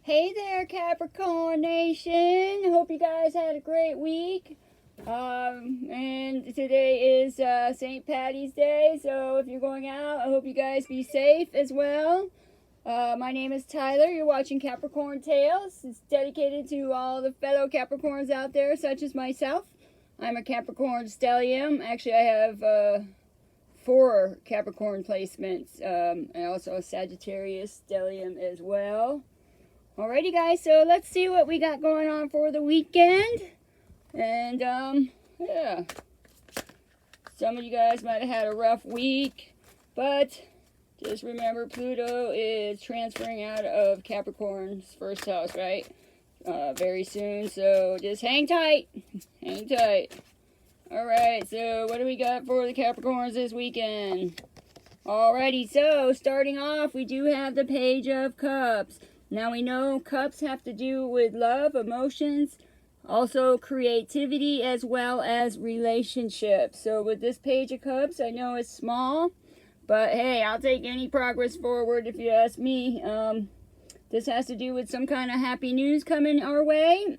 Hey there, Capricorn Nation. Hope you guys had a great week. And today is St. Patty's Day, so if you're going out, I hope you guys be safe as well. My name is Tyler. You're watching Capricorn Tales. It's dedicated to all the fellow Capricorns out there, such as myself. I'm a Capricorn stellium. Actually, I have 4 Capricorn placements, and also a Sagittarius stellium as well. Alrighty guys, so let's see what we got going on for the weekend. And yeah, some of you guys might have had a rough week, but just remember Pluto is transferring out of Capricorn's first house, right? Very soon, so just hang tight. Hang tight. Alright, so what do we got for the Capricorns this weekend? Alrighty, so starting off, we do have the Page of Cups. Now we know cups have to do with love, emotions, also creativity, as well as relationships. So with this Page of Cups, I know it's small, but hey, I'll take any progress forward if you ask me. This has to do with some kind of happy news coming our way.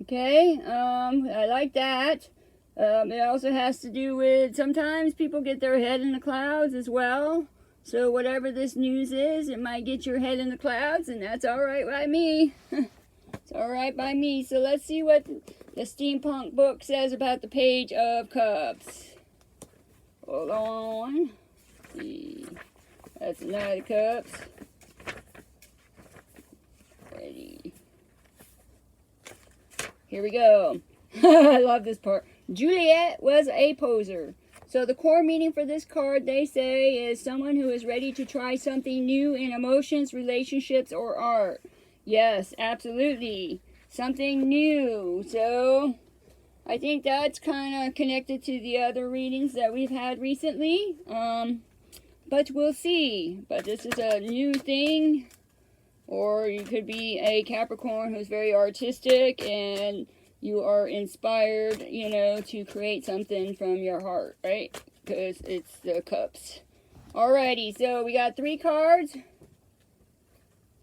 Okay, I like that. It also has to do with sometimes people get their head in the clouds as well. So whatever this news is, it might get your head in the clouds, and that's alright by me. It's alright by me. So let's see what the steampunk book says about the Page of Cups. Hold on. Let's see. That's the Knight of Cups. Ready. Here we go. I love this part. Juliet was a poser. So the core meaning for this card, they say, is someone who is ready to try something new in emotions, relationships, or art. Yes, absolutely. Something new. So I think that's kind of connected to the other readings that we've had recently. But we'll see. But this is a new thing. Or you could be a Capricorn who's very artistic and you are inspired, you know, to create something from your heart, right? Because it's the cups. Alrighty, so we got 3 cards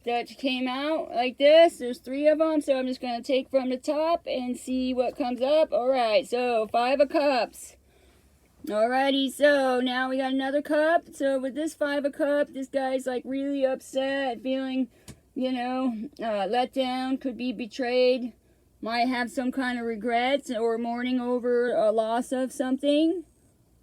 that came out like this. There's 3 of them, so I'm just going to take from the top and see what comes up. Alright, so 5 of Cups. Alrighty, so now we got another cup. So with this 5 of Cups, this guy's like really upset, feeling, you know, let down, could be betrayed. Might have some kind of regrets or mourning over a loss of something.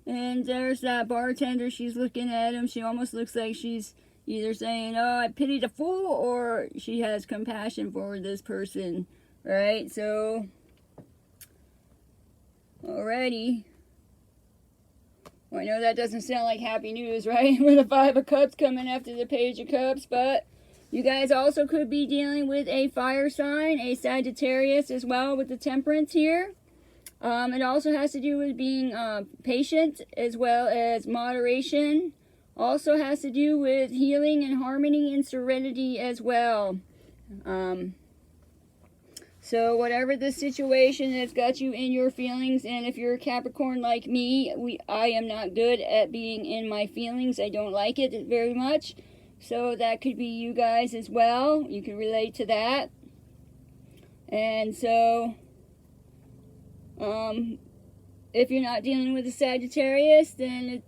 And there's that bartender. She's looking at him. She almost looks like she's either saying, oh, I pity the fool, or she has compassion for this person. Right? So, alrighty. Well, I know that doesn't sound like happy news, right? With the 5 of Cups coming after the Page of Cups, but you guys also could be dealing with a fire sign, a Sagittarius as well with the Temperance here. It also has to do with being patient as well as moderation. Also has to do with healing and harmony and serenity as well. So whatever the situation that's got you in your feelings, and if you're a Capricorn like me, I am not good at being in my feelings. I don't like it very much. So that could be you guys as well. You can relate to that. And so, if you're not dealing with a Sagittarius, then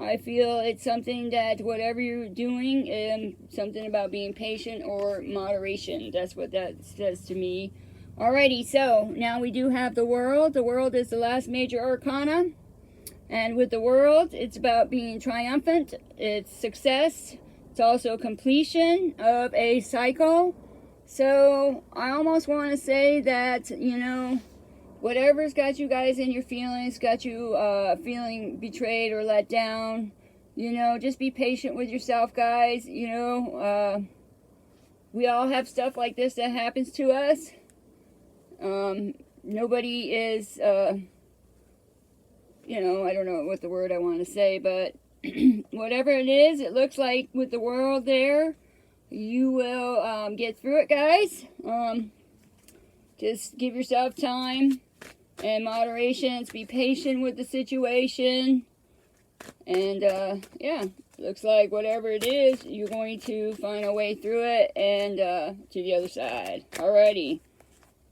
I feel it's something that whatever you're doing, something about being patient or moderation. That's what that says to me. Alrighty, so now we do have the World. The World is the last major arcana. And with the World, it's about being triumphant. It's success. It's also completion of a cycle. So I almost want to say that, you know, whatever's got you guys in your feelings, got you feeling betrayed or let down, you know, just be patient with yourself, guys. You know, we all have stuff like this that happens to us. Nobody is, you know, I don't know what the word I want to say, but whatever it is, it looks like with the World there, you will get through it, guys. Just give yourself time and moderation. Be patient with the situation. And, yeah, looks like whatever it is, you're going to find a way through it and to the other side. Alrighty.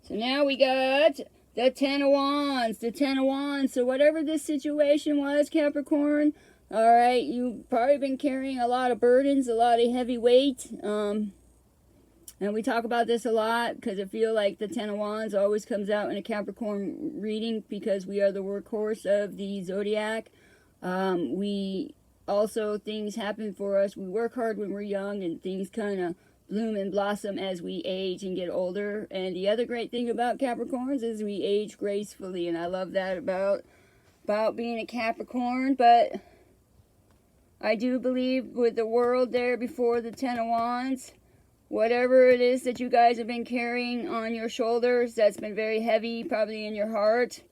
So now we got the Ten of Wands. The Ten of Wands. So whatever this situation was, Capricorn, alright, you've probably been carrying a lot of burdens, a lot of heavy weight. And we talk about this a lot because I feel like the Ten of Wands always comes out in a Capricorn reading because we are the workhorse of the zodiac. We also, things happen for us. We work hard when we're young and things kind of bloom and blossom as we age and get older. And the other great thing about Capricorns is we age gracefully. And I love that about being a Capricorn. But I do believe with the world there before the Ten of Wands, whatever it is that you guys have been carrying on your shoulders that's been very heavy, probably in your heart,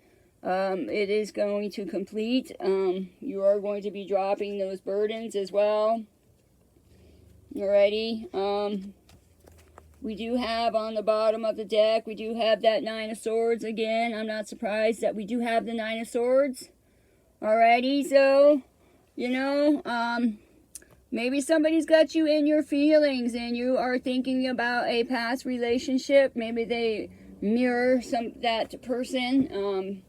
it is going to complete. You are going to be dropping those burdens as well. Alrighty. We do have on the bottom of the deck, we do have that Nine of Swords again. I'm not surprised that we do have the Nine of Swords. Alrighty, so, you know, maybe somebody's got you in your feelings and you are thinking about a past relationship. Maybe they mirror that person,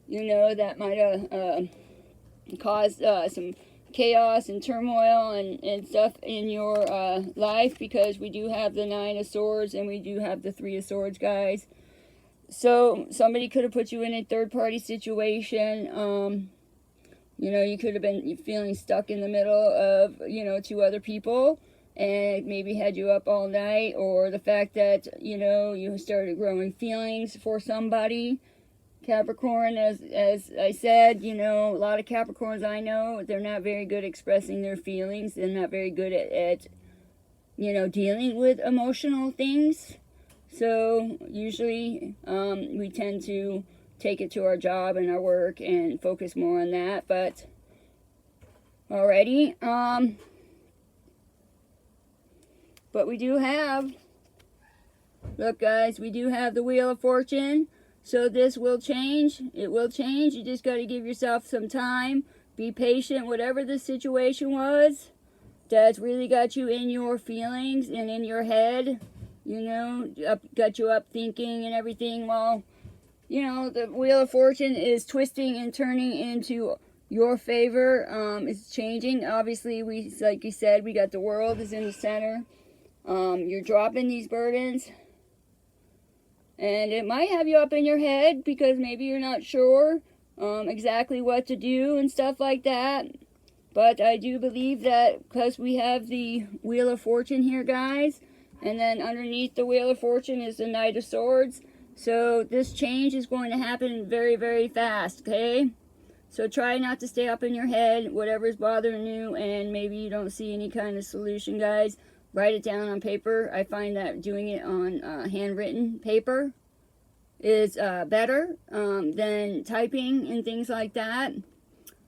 you know, that might have caused some chaos and turmoil and stuff in your life, because we do have the Nine of Swords and we do have the Three of Swords, guys. So somebody could have put you in a third-party situation. You know, you could have been feeling stuck in the middle of, you know, two other people, and maybe had you up all night, or the fact that, you know, you started growing feelings for somebody. Capricorn, as I said, you know, a lot of Capricorns I know, they're not very good expressing their feelings. They're not very good at you know, dealing with emotional things. So usually we tend to take it to our job and our work and focus more on that. But alrighty, but we do have, look guys, we do have the Wheel of Fortune. So this will change. It will change. You just got to give yourself some time. Be patient. Whatever the situation was that's really got you in your feelings and in your head, you know, got you up thinking and everything. Well, you know, the Wheel of Fortune is twisting and turning into your favor. It's changing. Obviously, like you said, we got the World is in the center. You're dropping these burdens. And it might have you up in your head because maybe you're not sure exactly what to do and stuff like that. But I do believe that because we have the Wheel of Fortune here, guys, and then underneath the Wheel of Fortune is the Knight of Swords. So this change is going to happen very, very fast, okay? So try not to stay up in your head, whatever's bothering you, and maybe you don't see any kind of solution, guys. Write it down on paper. I find that doing it on handwritten paper is better than typing and things like that.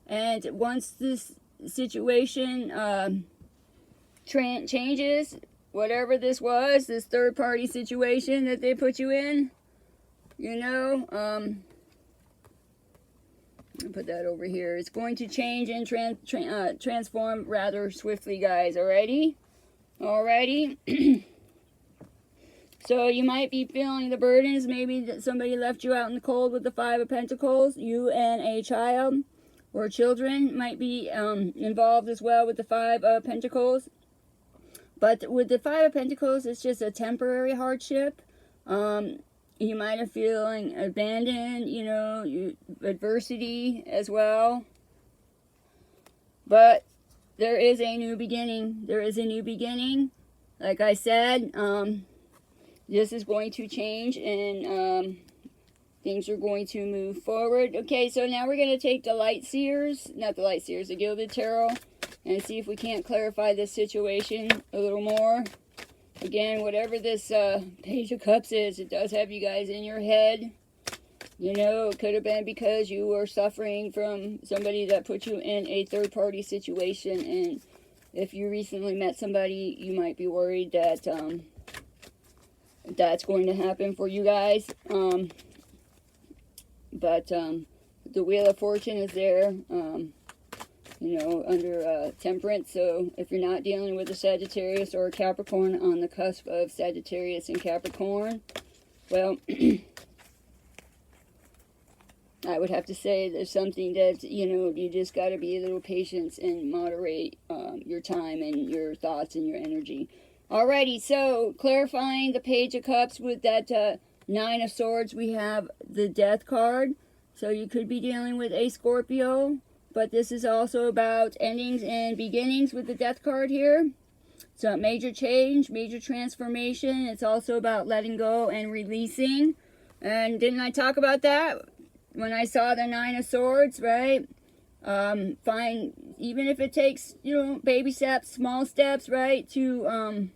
And once this situation changes, whatever this was, this third-party situation that they put you in, you know, I'll put that over here. It's going to change and transform rather swiftly, guys. Alrighty? Alrighty. So you might be feeling the burdens. Maybe that somebody left you out in the cold with the Five of Pentacles. You and a child or children might be involved as well with the Five of Pentacles. But with the Five of Pentacles, it's just a temporary hardship. You might have feeling abandoned, you know, adversity as well. But there is a new beginning. There is a new beginning. Like I said, this is going to change and things are going to move forward. Okay, so now we're going to take the Light Seers, not the Light Seers, the Gilded Tarot, and see if we can't clarify this situation a little more. Again, whatever this Page of Cups is, it does have you guys in your head. You know, it could have been because you were suffering from somebody that put you in a third-party situation. And if you recently met somebody, you might be worried that that's going to happen for you guys. But the Wheel of Fortune is there. you know, under temperance. So if you're not dealing with a Sagittarius or a Capricorn on the cusp of Sagittarius and Capricorn, well, I would have to say there's something that, you know, you just got to be a little patient and moderate your time and your thoughts and your energy. Alrighty, so clarifying the Page of Cups with that Nine of Swords, we have the Death card. So you could be dealing with a Scorpio, but this is also about endings and beginnings with the Death card here. So major change, major transformation. It's also about letting go and releasing. And didn't I talk about that when I saw the Nine of Swords, right? Fine, even if it takes, you know, baby steps, small steps, right, to,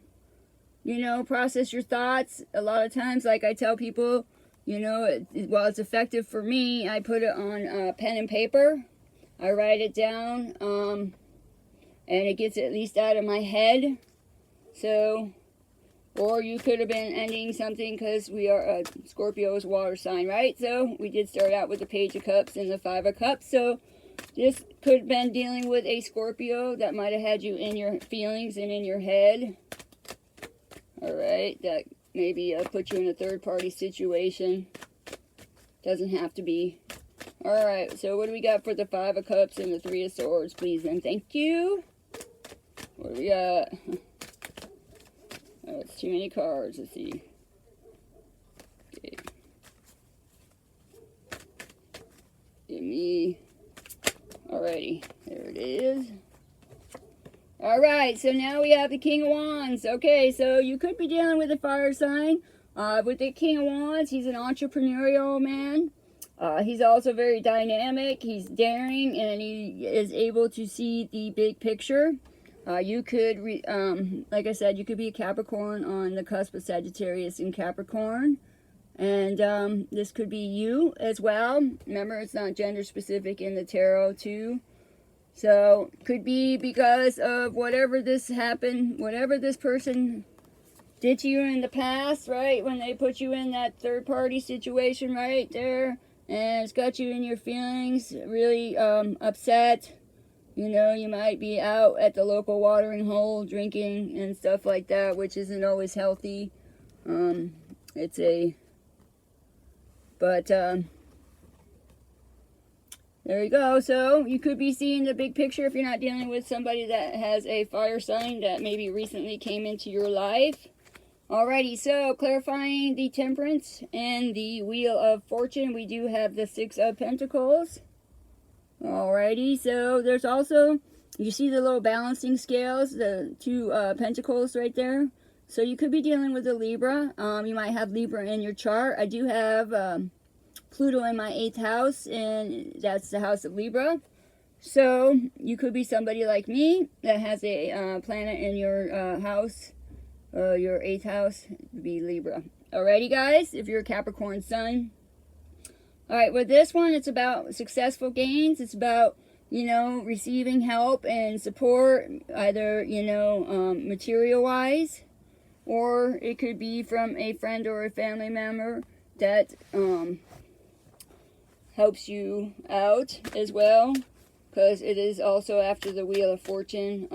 you know, process your thoughts. A lot of times, like I tell people, you know, while it's effective for me, I put it on pen and paper. I write it down, and it gets at least out of my head. So, or you could have been ending something because we are Scorpio's water sign, right? So we did start out with the Page of Cups and the Five of Cups. So this could have been dealing with a Scorpio that might have had you in your feelings and in your head. All right, that maybe put you in a third-party situation. Doesn't have to be. All right, so what do we got for the Five of Cups and the Three of Swords, please, and thank you. What do we got? Oh, it's too many cards. Let's see. Okay. Give me. Alrighty, there it is. Alright, so now we have the King of Wands. Okay, so you could be dealing with a fire sign. With the King of Wands, he's an entrepreneurial man. He's also very dynamic. He's daring, and he is able to see the big picture. You could, like I said, you could be a Capricorn on the cusp of Sagittarius and Capricorn. And this could be you as well. Remember, it's not gender specific in the tarot too. So, could be because of whatever this happened, whatever this person did to you in the past, right? When they put you in that third party situation right there. And it's got you in your feelings, really upset. You know, you might be out at the local watering hole drinking and stuff like that, which isn't always healthy. There you go. So you could be seeing the big picture if you're not dealing with somebody that has a fire sign that maybe recently came into your life. Alrighty, so clarifying the Temperance and the Wheel of Fortune, we do have the Six of Pentacles. Alrighty, so there's also, you see the little balancing scales, the two pentacles right there. So you could be dealing with a Libra. You might have Libra in your chart. I do have Pluto in my 8th house, and that's the house of Libra. So you could be somebody like me that has a planet in your house, your 8th house, would be Libra. Alrighty, guys, if you're a Capricorn sun. Alright, with this one, it's about successful gains. It's about, you know, receiving help and support, either, you know, material-wise, or it could be from a friend or a family member that helps you out as well, because it is also after the Wheel of Fortune,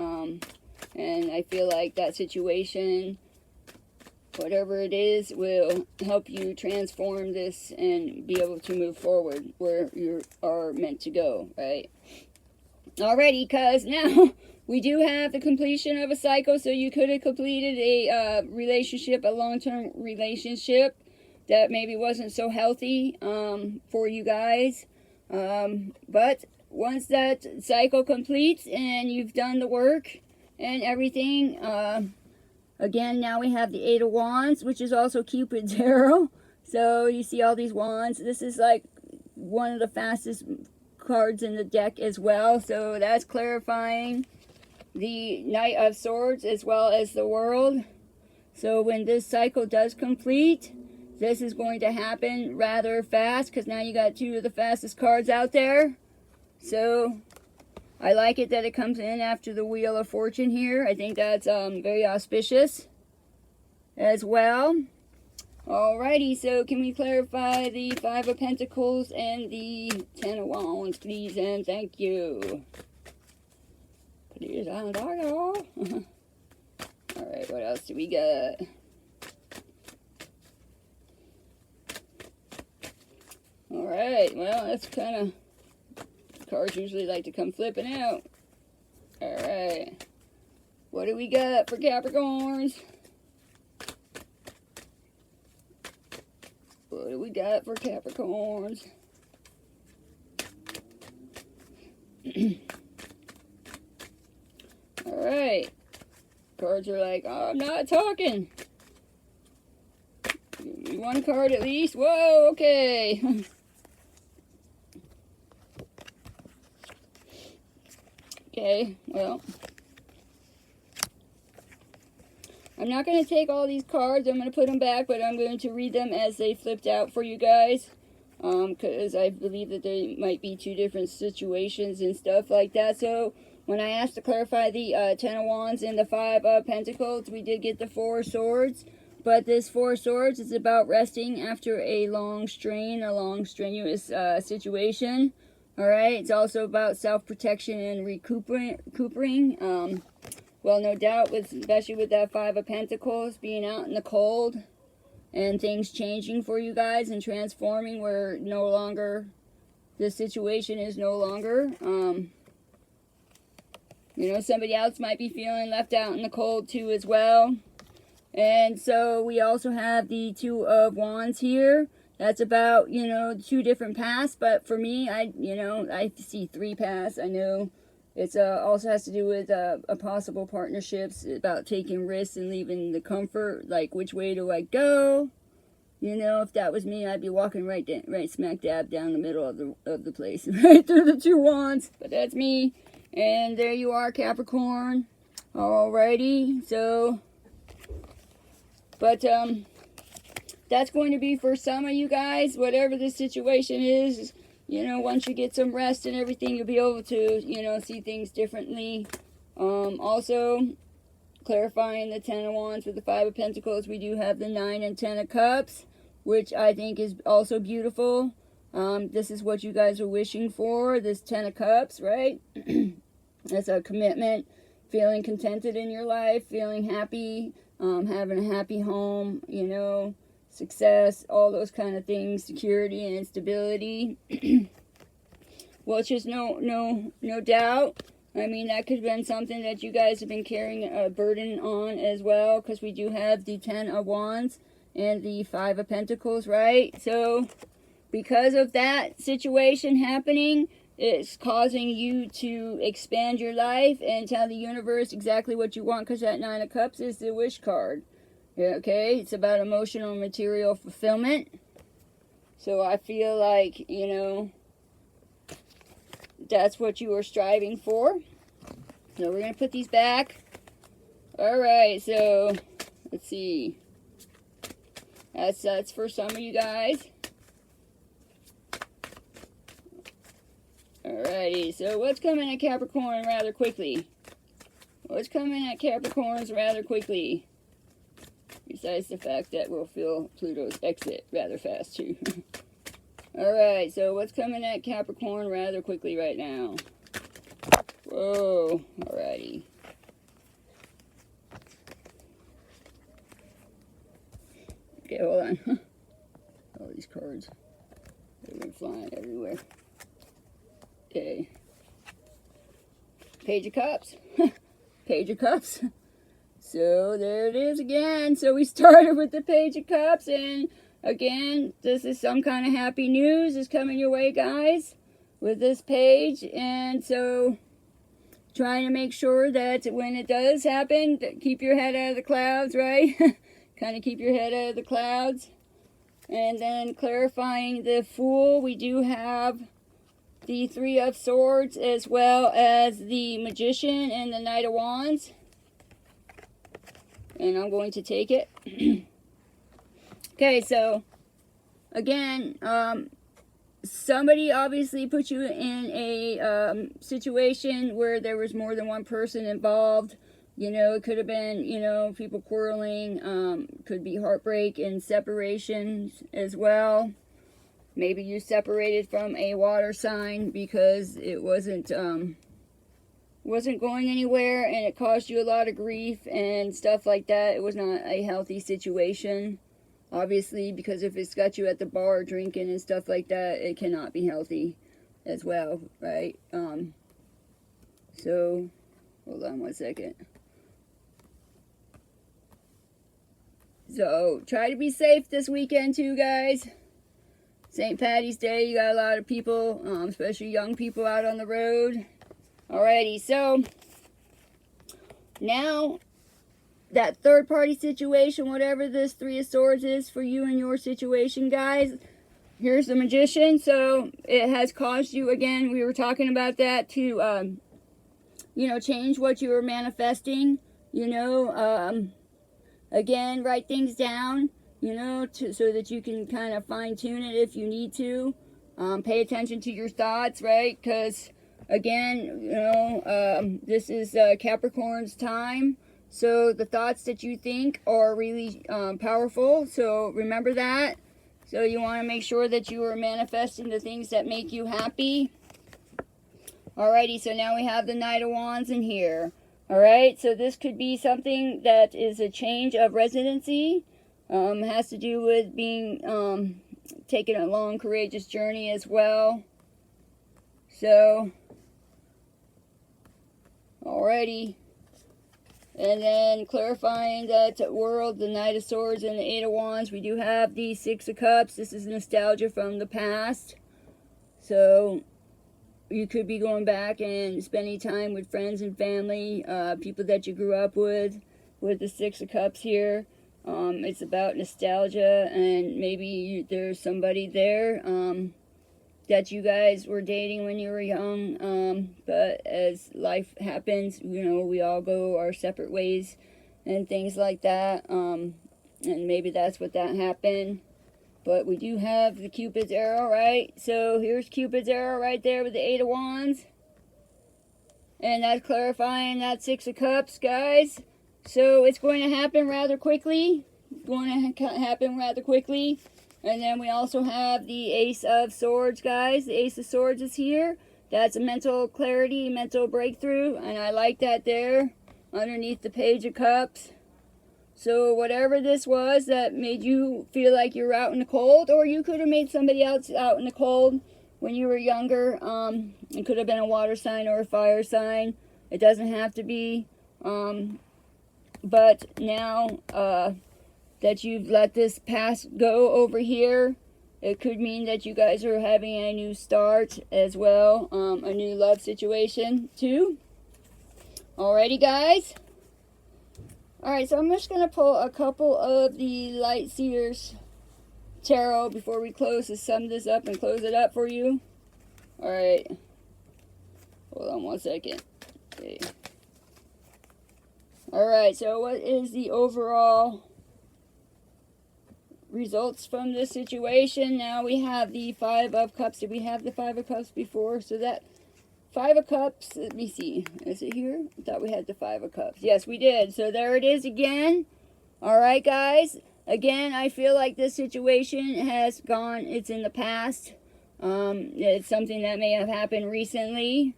and I feel like that situation, whatever it is, will help you transform this and be able to move forward where you are meant to go, right? Alrighty, because now we do have the completion of a cycle, so you could have completed a relationship, a long-term relationship that maybe wasn't so healthy for you guys. But once that cycle completes and you've done the work and everything, again, now we have the Eight of Wands, which is also Cupid's arrow. So you see all these wands. This is like one of the fastest cards in the deck as well. So that's clarifying the Knight of Swords as well as the World. So when this cycle does complete, this is going to happen rather fast, because now you got two of the fastest cards out there. So I like it that it comes in after the Wheel of Fortune here. I think that's very auspicious as well. Alrighty, so can we clarify the Five of Pentacles and the Ten of Wands, please, and thank you. These aren't all. Alright, what else do we got? Alright, well, that's kind of... Cards usually like to come flipping out. Alright. What do we got for Capricorns? What do we got for Capricorns? Alright. Cards are like, oh, I'm not talking. You want a card at least? Whoa, okay. Okay, well. I'm not going to take all these cards. I'm going to put them back, but I'm going to read them as they flipped out for you guys. Because I believe that there might be two different situations and stuff like that. So, when I asked to clarify the Ten of Wands and the Five of Pentacles, we did get the Four of Swords. But this Four of Swords is about resting after a long strain, a long strenuous situation. Alright, it's also about self-protection and recuperating. Well, no doubt, especially with that Five of Pentacles, being out in the cold and things changing for you guys and transforming where no longer, the situation is no longer. You know, somebody else might be feeling left out in the cold too as well. And so we also have the Two of Wands here. That's about, you know, two different paths. But for me, I see three paths. I know it's also has to do with possible partnerships, about taking risks and leaving the comfort. Like, which way do I go? You know, if that was me, I'd be walking right smack dab down the middle of the place, right through the two wands. But that's me. And there you are, Capricorn. Alrighty, so, but that's going to be for some of you guys. Whatever the situation is, you know, once you get some rest and everything, you'll be able to, you know, see things differently. Also, clarifying the Ten of Wands with the Five of Pentacles, we do have the Nine and Ten of Cups, which I think is also beautiful. This is what you guys are wishing for, this Ten of Cups, right? That's a commitment, feeling contented in your life, feeling happy, having a happy home, you know, success, all those kind of things, security and stability. Which is no doubt. I mean, that could have been something that you guys have been carrying a burden on as well, because we do have the Ten of Wands and the Five of Pentacles, right? So, because of that situation happening, it's causing you to expand your life and tell the universe exactly what you want, because that Nine of Cups is the wish card. Yeah, okay, it's about emotional and material fulfillment. So I feel like, you know, that's what you are striving for. So we're going to put these back. Alright, so let's see. That's for some of you guys. Alrighty, so what's coming at Capricorn rather quickly? What's coming at Capricorns rather quickly? Besides the fact that we'll feel Pluto's exit rather fast too. Alright, so what's coming at Capricorn rather quickly right now? Whoa, alrighty. Okay, hold on. All these cards. They've been flying everywhere. Okay. Page of Cups. Page of Cups. So there it is again. So we started with the Page of Cups, and again, this is some kind of happy news is coming your way, guys, with this page. And so trying to make sure that when it does happen, keep your head out of the clouds, right? Kind of keep your head out of the clouds. And then clarifying the Fool, we do have the Three of Swords as well as the Magician and the Knight of Wands. And I'm going to take it. Okay, so again, somebody obviously put you in a situation where there was more than one person involved. You know, it could have been, you know, people quarreling, could be heartbreak and separations as well. Maybe you separated from a water sign because it wasn't, wasn't going anywhere and it caused you a lot of grief and stuff like that. It was not a healthy situation, obviously, because if it's got you at the bar drinking and stuff like that, it cannot be healthy as well, right? So hold on one second. So try to be safe this weekend too, guys. St. Patty's Day, you got a lot of people, especially young people out on the road. Alrighty, so now that third party situation, whatever this Three of Swords is for you and your situation, guys, here's the Magician. So it has caused you, again, we were talking about that, to, you know, change what you were manifesting, you know, again, write things down, you know, so that you can kind of fine tune it if you need to. Pay attention to your thoughts, right? Because again, you know, this is Capricorn's time. So the thoughts that you think are really powerful. So remember that. So you want to make sure that you are manifesting the things that make you happy. Alrighty, so now we have the Knight of Wands in here. Alright, so this could be something that is a change of residency. Has to do with being, taking a long, courageous journey as well. So, alrighty. And then clarifying that world, the Knight of Swords and the Eight of Wands. We do have the Six of Cups. This is nostalgia from the past. So you could be going back and spending time with friends and family, people that you grew up with the Six of Cups here. It's about nostalgia, and maybe there's somebody there that you guys were dating when you were young, but as life happens, you know, we all go our separate ways and things like that, and maybe that's what that happened. But we do have the Cupid's arrow, right? So here's Cupid's arrow right there with the Eight of Wands. And that's clarifying that Six of Cups, guys. So it's going to happen rather quickly. And then we also have the Ace of Swords, guys. The Ace of Swords is here. That's a mental clarity, mental breakthrough. And I like that there underneath the Page of Cups. So whatever this was that made you feel like you're out in the cold, or you could have made somebody else out in the cold when you were younger. It could have been a water sign or a fire sign. It doesn't have to be. But now that you've let this past go over here, it could mean that you guys are having a new start as well. A new love situation too. Alrighty, guys. Alright, so I'm just going to pull a couple of the Light Seers Tarot before we close to sum this up and close it up for you. Alright. Hold on one second. Okay. Alright, so what is the overall results from this situation? Now we have the Five of Cups. Did we have the Five of Cups before? So that Five of Cups, let me see. Is it here? I thought we had the Five of Cups. Yes, we did. So there it is again. Alright, guys. Again, I feel like this situation has gone, it's in the past. It's something that may have happened recently.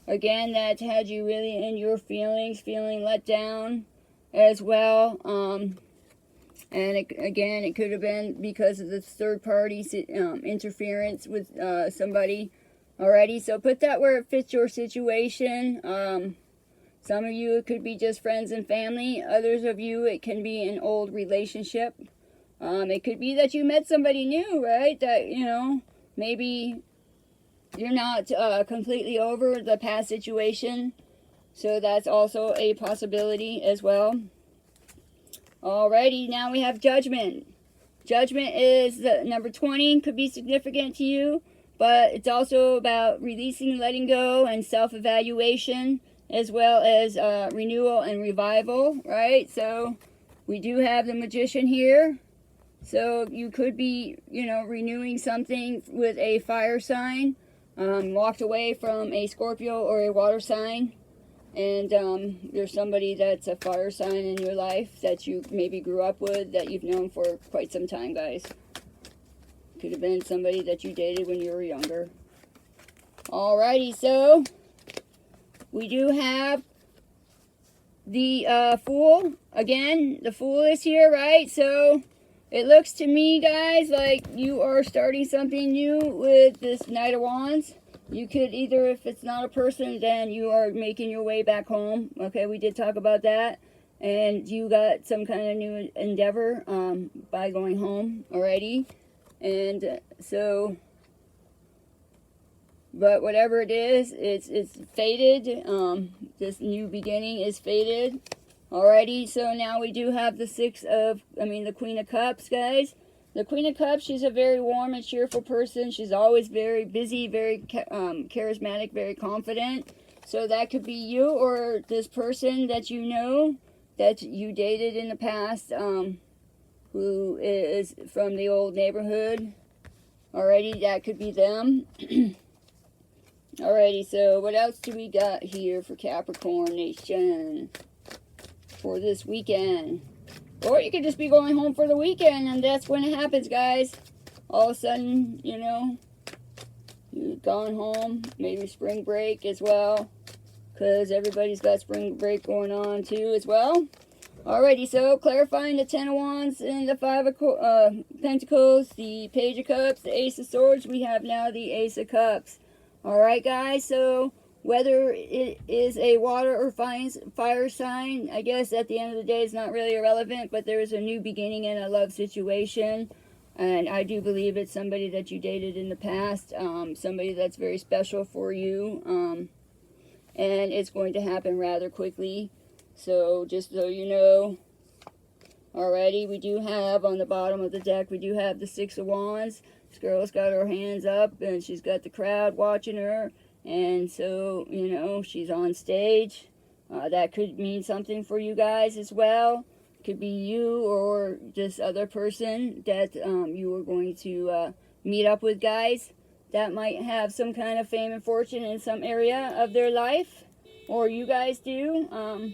Again, that had you really in your feelings, feeling let down as well. And again, it could have been because of the third party interference with somebody. Alrighty, so put that where it fits your situation. Some of you, it could be just friends and family. Others of you, it can be an old relationship. It could be that you met somebody new, right? That, you know, maybe you're not completely over the past situation. So that's also a possibility as well. Alrighty, now we have Judgment. Judgment is the number 20, could be significant to you. But it's also about releasing, letting go, and self-evaluation, as well as renewal and revival, right? So we do have the Magician here. So you could be, you know, renewing something with a fire sign, walked away from a Scorpio or a water sign, and there's somebody that's a fire sign in your life that you maybe grew up with, that you've known for quite some time, guys. Could have been somebody that you dated when you were younger. Alrighty, so we do have the Fool. Again, the Fool is here, right? So it looks to me, guys, like you are starting something new with this Knight of Wands. You could either, if it's not a person, then you are making your way back home. Okay, we did talk about that. And you got some kind of new endeavor by going home already. And so, but whatever it is, it's faded. This new beginning is faded already. So now we do have the the Queen of Cups, guys. The Queen of Cups, she's a very warm and cheerful person. She's always very busy, very charismatic, very confident. So that could be you or this person that you know, that you dated in the past, who is from the old neighborhood. Alrighty, that could be them. Alrighty, so what else do we got here for Capricorn Nation for this weekend? Or you could just be going home for the weekend, and that's when it happens, guys. All of a sudden, you know, you've gone home. Maybe spring break as well, because everybody's got spring break going on too as well. Alrighty, so clarifying the Ten of Wands and the Five of Pentacles, the Page of Cups, the Ace of Swords. We have now the Ace of Cups. Alright, guys, so whether it is a water or fire sign, I guess at the end of the day it's not really irrelevant, but there is a new beginning in a love situation. And I do believe it's somebody that you dated in the past, somebody that's very special for you, and it's going to happen rather quickly. So just so you know, already we do have on the bottom of the deck, we do have the Six of Wands. This girl's got her hands up and she's got the crowd watching her. And so, you know, she's on stage. That could mean something for you guys as well. Could be you or this other person that you are going to meet up with, guys. That might have some kind of fame and fortune in some area of their life. Or you guys do.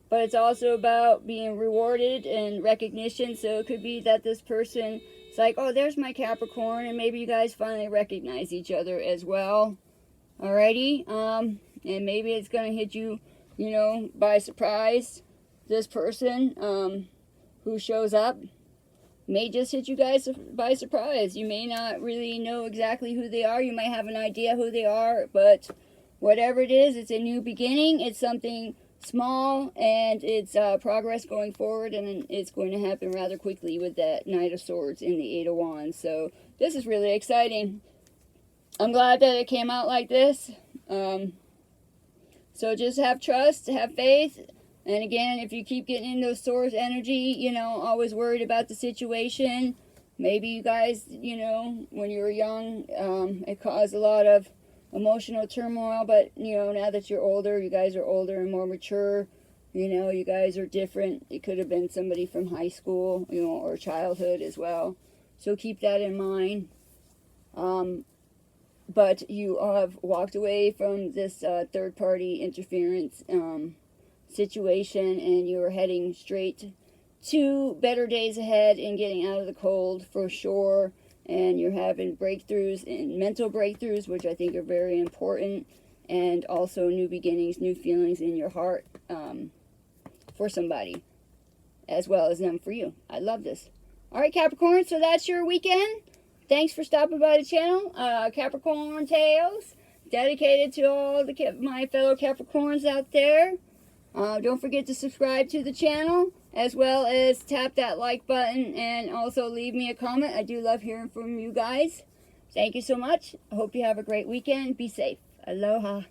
But it's also about being rewarded and recognition. So it could be that this person is like, oh, there's my Capricorn. And maybe you guys finally recognize each other as well. Alrighty, and maybe it's going to hit you, you know, by surprise. This person who shows up may just hit you guys by surprise. You may not really know exactly who they are. You might have an idea who they are, but whatever it is, it's a new beginning. It's something small, and it's progress going forward, and it's going to happen rather quickly with that Knight of Swords and the Eight of Wands. So this is really exciting. I'm glad that it came out like this. So just have trust, have faith. And again, if you keep getting in those Swords energy, you know, always worried about the situation. Maybe you guys, you know, when you were young, it caused a lot of emotional turmoil. But, you know, now that you're older, you guys are older and more mature. You know, you guys are different. It could have been somebody from high school, you know, or childhood as well. So keep that in mind. But you have walked away from this third-party interference situation, and you're heading straight to better days ahead and getting out of the cold for sure. And you're having breakthroughs and mental breakthroughs, which I think are very important, and also new beginnings, new feelings in your heart for somebody, as well as them for you. I love this. All right, Capricorn, so that's your weekend. Thanks for stopping by the channel. Capricorn Tales, dedicated to all my fellow Capricorns out there. Don't forget to subscribe to the channel, as well as tap that like button, and also leave me a comment. I do love hearing from you guys. Thank you so much. I hope you have a great weekend. Be safe. Aloha.